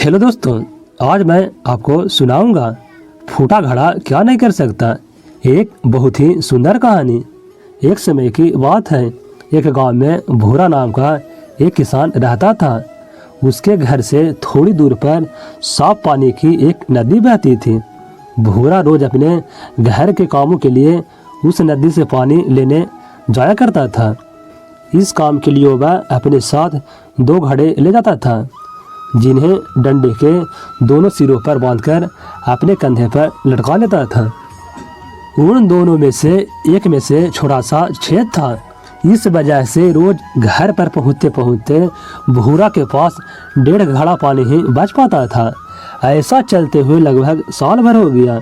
Hello दोस्तों, आज मैं आपको सुनाऊंगा फूटा घड़ा क्या नहीं कर सकता। एक बहुत ही सुंदर कहानी। एक समय की बात है, एक गांव में भूरा नाम का एक किसान रहता था। उसके घर से थोड़ी दूर पर साफ पानी की एक नदी बहती थी। भूरा रोज अपने घर के कामों के लिए उस नदी से पानी लेने जाया करता था। इस काम के लिए वह अपने साथ 2 घड़े ले जाता था, जिन्हें डंडे के दोनों सिरों पर बांधकर अपने कंधे पर लटका लेता था। उन दोनों में से एक में से छोटा सा छेद था। इस वजह से रोज घर पर पहुँचते पहुँचते भूरा के पास 1.5 घड़ा पानी ही बच पाता था। ऐसा चलते हुए लगभग साल भर हो गया।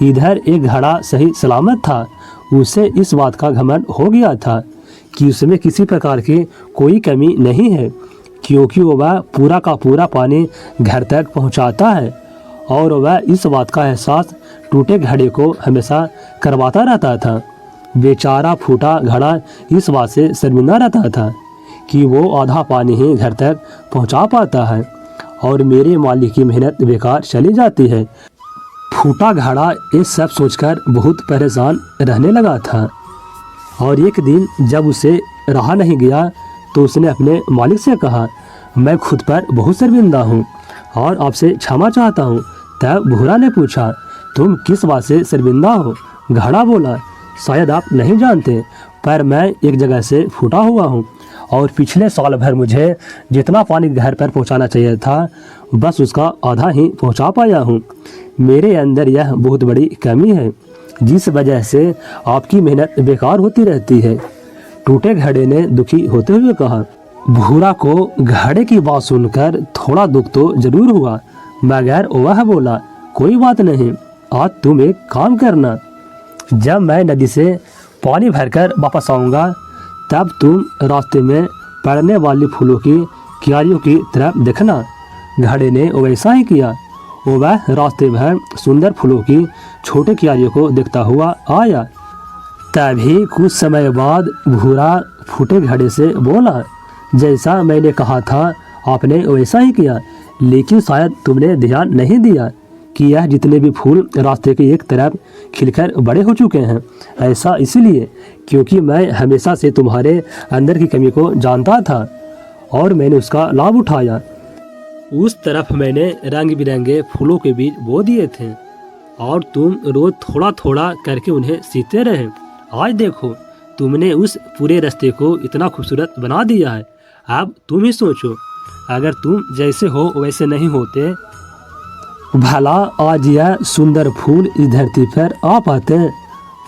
इधर एक घड़ा सही सलामत था। उसे इस बात का घमंड हो गया था कि उसमें किसी प्रकार की कोई कमी नहीं है, क्योंकि वह पूरा का पूरा पानी घर तक पहुंचाता है। और वह इस बात का एहसास टूटे घड़े को हमेशा करवाता रहता था। बेचारा फूटा घड़ा इस बात से शर्मिंदा रहता था कि वो आधा पानी ही घर तक पहुंचा पाता है और मेरे मालिक की मेहनत बेकार चली जाती है। फूटा घड़ा ये सब सोचकर बहुत परेशान रहने लगा था। और एक दिन जब उसे रहा नहीं गया तो उसने अपने मालिक से कहा, मैं खुद पर बहुत शर्मिंदा हूँ और आपसे क्षमा चाहता हूँ। तब भूरा ने पूछा, तुम किस बात से शर्मिंदा हो? घड़ा बोला, शायद आप नहीं जानते, पर मैं एक जगह से फूटा हुआ हूँ और पिछले साल भर मुझे जितना पानी घर पर पहुँचाना चाहिए था, बस उसका आधा ही पहुँचा पाया हूँ। मेरे अंदर यह बहुत बड़ी कमी है, जिस वजह से आपकी मेहनत बेकार होती रहती है। टूटे घड़े ने दुखी होते हुए कहा। भूरा को घड़े की बात सुनकर थोड़ा दुख तो जरूर हुआ, मगर वह बोला, कोई बात नहीं, आज तुम एक काम करना, जब मैं नदी से पानी भरकर वापस आऊँगा तब तुम रास्ते में पड़ने वाली फूलों की क्यारियों की तरफ देखना। घड़े ने वैसा ही किया। वह रास्ते भर सुंदर फूलों की छोटी क्यारियों को देखता हुआ आया। तभी कुछ समय बाद भूरा फूटे घड़े से बोला, जैसा मैंने कहा था आपने वैसा ही किया, लेकिन शायद तुमने ध्यान नहीं दिया कि यह जितने भी फूल रास्ते के एक तरफ खिलकर बड़े हो चुके हैं। ऐसा इसलिए क्योंकि मैं हमेशा से तुम्हारे अंदर की कमी को जानता था और मैंने उसका लाभ उठाया। उस तरफ मैंने रंग बिरंगे फूलों के बीज बो दिए थे और तुम रोज थोड़ा थोड़ा करके उन्हें सींचते रहे। आज देखो, तुमने उस पूरे रास्ते को इतना खूबसूरत बना दिया है। अब तुम ही सोचो, अगर तुम जैसे हो वैसे नहीं होते, भला आज यह सुंदर फूल इस धरती पर आ पाते।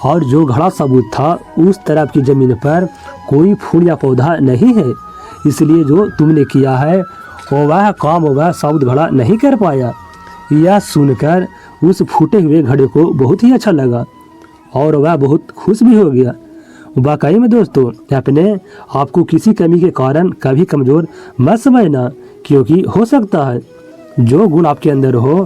और जो घड़ा सबूत था, उस तरफ की जमीन पर कोई फूल या पौधा नहीं है, इसलिए जो तुमने किया है वह काम वह साबुत घड़ा नहीं कर पाया। यह सुनकर उस फूटे हुए घड़े को बहुत ही अच्छा लगा और वह बहुत खुश भी हो गया। वाकई में दोस्तों, अपने आपको किसी कमी के कारण कभी कमज़ोर मत समझना, क्योंकि हो सकता है जो गुण आपके अंदर हो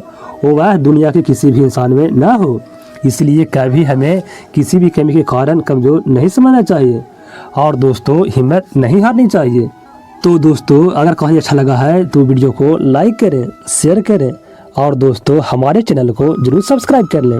वो वह दुनिया के किसी भी इंसान में ना हो। इसलिए कभी हमें किसी भी कमी के कारण कमज़ोर नहीं समझना चाहिए और दोस्तों हिम्मत नहीं हारनी चाहिए। तो दोस्तों, अगर कहीं अच्छा लगा है तो वीडियो को लाइक करें, शेयर करें और दोस्तों हमारे चैनल को जरूर सब्सक्राइब कर लें।